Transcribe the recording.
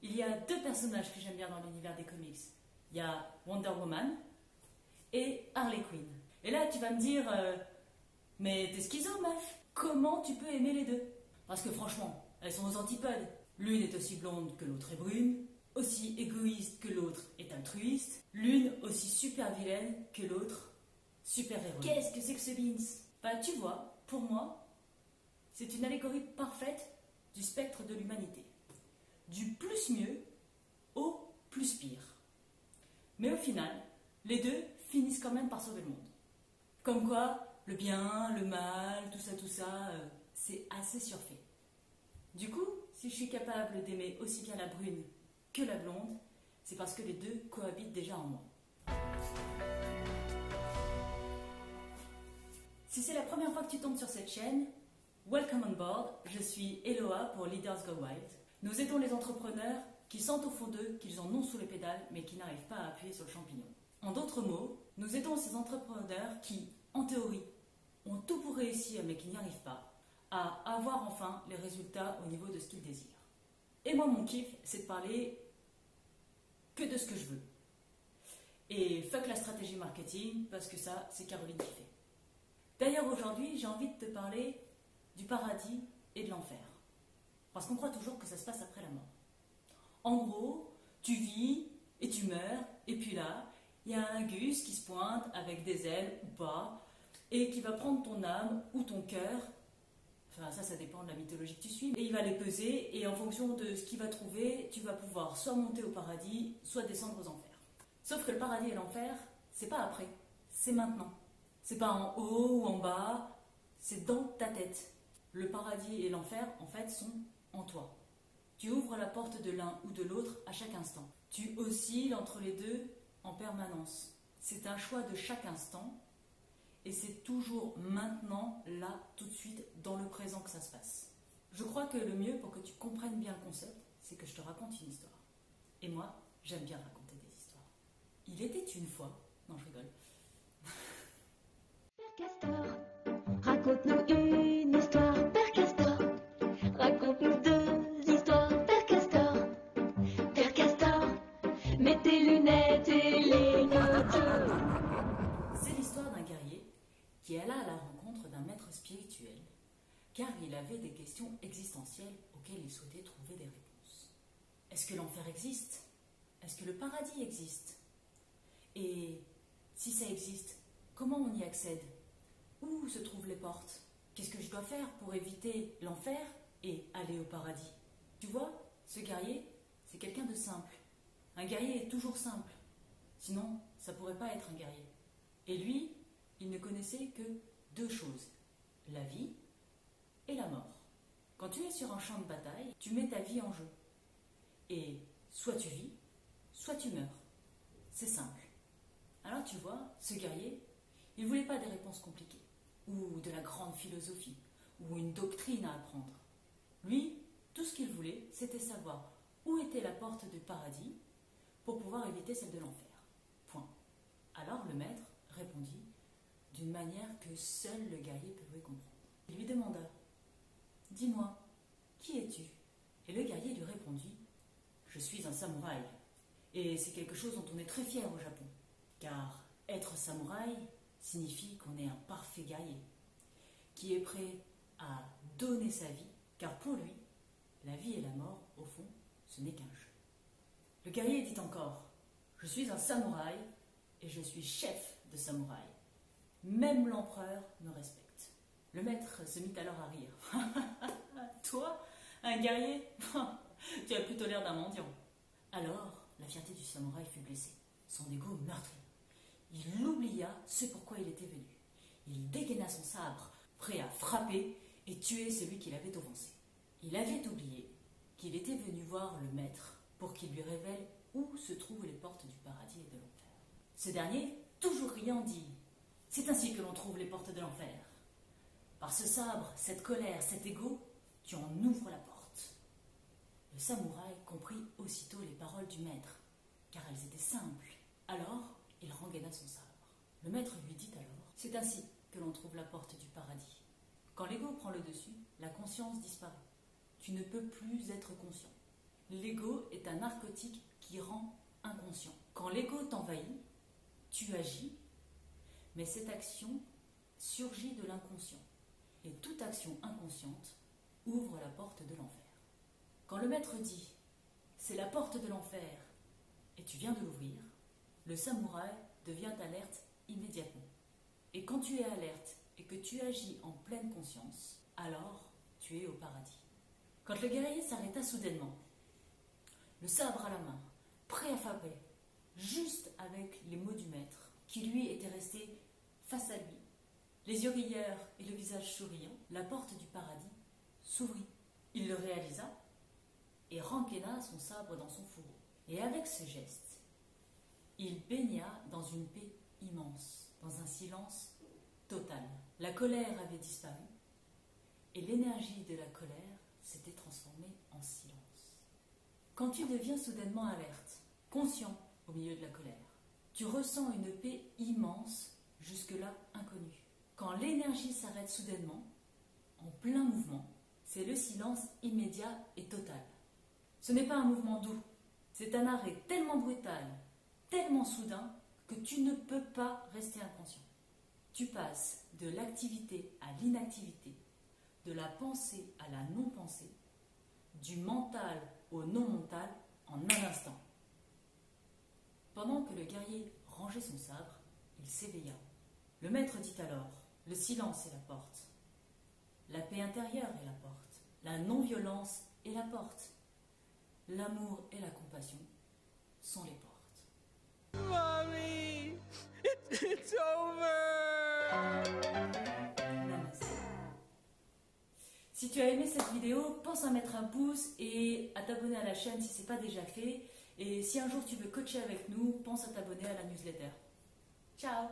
Il y a deux personnages que j'aime bien dans l'univers des comics. Il y a Wonder Woman et Harley Quinn. Et là, tu vas me dire, mais t'es schizo, meuf. Comment tu peux aimer les deux? Parce que franchement, elles sont aux antipodes. L'une est aussi blonde que l'autre est brune, aussi égoïste que l'autre est altruiste, l'une aussi super vilaine que l'autre super héroïne. Qu'est-ce que c'est que ce beans? Bah tu vois, pour moi, c'est une allégorie parfaite du spectre de l'humanité. Du plus mieux au plus pire. Mais au final, les deux finissent quand même par sauver le monde. Comme quoi, le bien, le mal, tout ça, c'est assez surfait. Du coup, si je suis capable d'aimer aussi bien la brune que la blonde, c'est parce que les deux cohabitent déjà en moi. Si c'est la première fois que tu tombes sur cette chaîne, welcome on board, je suis Eloa pour Leaders Go Wild. Nous aidons les entrepreneurs qui sentent au fond d'eux qu'ils en ont sous les pédales mais qui n'arrivent pas à appuyer sur le champignon. En d'autres mots, nous aidons ces entrepreneurs qui, en théorie, ont tout pour réussir mais qui n'y arrivent pas, à avoir enfin les résultats au niveau de ce qu'ils désirent. Et moi, mon kiff, c'est de parler que de ce que je veux. Et fuck la stratégie marketing, parce que ça, c'est Caroline qui fait. D'ailleurs, aujourd'hui, j'ai envie de te parler du paradis et de l'enfer. Parce qu'on croit toujours que ça se passe après la mort. En gros, tu vis et tu meurs, et puis là, il y a un Gus qui se pointe avec des ailes ou pas, et qui va prendre ton âme ou ton cœur, enfin ça dépend de la mythologie que tu suis, et il va les peser, et en fonction de ce qu'il va trouver, tu vas pouvoir soit monter au paradis, soit descendre aux enfers. Sauf que le paradis et l'enfer, c'est pas après, c'est maintenant. C'est pas en haut ou en bas, c'est dans ta tête. Le paradis et l'enfer, en fait, sont en toi. Tu ouvres la porte de l'un ou de l'autre à chaque instant. Tu oscilles entre les deux en permanence. C'est un choix de chaque instant et c'est toujours maintenant, là, tout de suite, dans le présent que ça se passe. Je crois que le mieux pour que tu comprennes bien le concept, c'est que je te raconte une histoire. Et moi, j'aime bien raconter des histoires. Il était une fois... Non, je rigole. Père Castor, raconte-nous une histoire, Père Castor. Raconte-nous deux histoires, Père Castor. Père Castor, mets tes lunettes et les notes. C'est l'histoire d'un guerrier qui alla à la rencontre d'un maître spirituel, car il avait des questions existentielles auxquelles il souhaitait trouver des réponses. Est-ce que l'enfer existe? Est-ce que le paradis existe? Et si ça existe, comment on y accède? Où se trouvent les portes? Qu'est-ce que je dois faire pour éviter l'enfer et aller au paradis? Tu vois, ce guerrier, c'est quelqu'un de simple. Un guerrier est toujours simple. Sinon, ça ne pourrait pas être un guerrier. Et lui, il ne connaissait que deux choses, la vie et la mort. Quand tu es sur un champ de bataille, tu mets ta vie en jeu. Et soit tu vis, soit tu meurs. C'est simple. Alors tu vois, ce guerrier, il ne voulait pas des réponses compliquées, ou de la grande philosophie, ou une doctrine à apprendre. Lui, tout ce qu'il voulait, c'était savoir où était la porte du paradis pour pouvoir éviter celle de l'enfer. Point. Alors le maître répondit d'une manière que seul le guerrier pouvait comprendre. Il lui demanda « Dis-moi, qui es-tu » Et le guerrier lui répondit « Je suis un samouraï. » Et c'est quelque chose dont on est très fier au Japon, car être samouraï signifie qu'on est un parfait guerrier, qui est prêt à donner sa vie, car pour lui, la vie et la mort, au fond, ce n'est qu'un jeu. Le guerrier dit encore « Je suis un samouraï et je suis chef de samouraï. Même l'empereur me respecte. » Le maître se mit alors à rire. « Toi, un guerrier, tu as plutôt l'air d'un mendiant. » Alors, la fierté du samouraï fut blessée, son ego meurtri. Il oublia ce pourquoi il était venu. Il dégaina son sabre, prêt à frapper et tuer celui qui l'avait offensé. Il avait oublié qu'il était venu voir le maître pour qu'il lui révèle où se trouvent les portes du paradis et de l'enfer. Ce dernier, toujours riant, dit « C'est ainsi que l'on trouve les portes de l'enfer. Par ce sabre, cette colère, cet ego, tu en ouvres la porte. » Le samouraï comprit aussitôt les paroles du maître, car elles étaient simples. Alors, il rengaina son sabre. Le maître lui dit alors « C'est ainsi que l'on trouve la porte du paradis. Quand l'ego prend le dessus, la conscience disparaît. Tu ne peux plus être conscient. L'ego est un narcotique qui rend inconscient. Quand l'ego t'envahit, tu agis, mais cette action surgit de l'inconscient. Et toute action inconsciente ouvre la porte de l'enfer. Quand le maître dit « c'est la porte de l'enfer » et tu viens de l'ouvrir, le samouraï devient alerte immédiatement. Et quand tu es alerte et que tu agis en pleine conscience, alors tu es au paradis. Quand le guerrier s'arrêta soudainement, le sabre à la main, prêt à frapper, juste avec les mots du maître, qui lui était resté face à lui, les yeux rieurs et le visage souriant, la porte du paradis s'ouvrit. Il le réalisa et rengaina son sabre dans son fourreau. Et avec ce geste, il baigna dans une paix immense, dans un silence total. La colère avait disparu et l'énergie de la colère s'était transformée en silence. Quand tu deviens soudainement alerte, conscient au milieu de la colère, tu ressens une paix immense, jusque-là inconnue. Quand l'énergie s'arrête soudainement, en plein mouvement, c'est le silence immédiat et total. Ce n'est pas un mouvement doux, c'est un arrêt tellement brutal, tellement soudain, que tu ne peux pas rester inconscient. Tu passes de l'activité à l'inactivité, de la pensée à la non-pensée, du mental au non-mental en un instant. Pendant que le guerrier rangeait son sabre, il s'éveilla. Le maître dit alors, le silence est la porte, la paix intérieure est la porte, la non-violence est la porte, l'amour et la compassion sont les portes. Mommy, it's over. Namaste. Si tu as aimé cette vidéo, pense à mettre un pouce et à t'abonner à la chaîne si ce n'est pas déjà fait. Et si un jour tu veux coacher avec nous, pense à t'abonner à la newsletter. Ciao!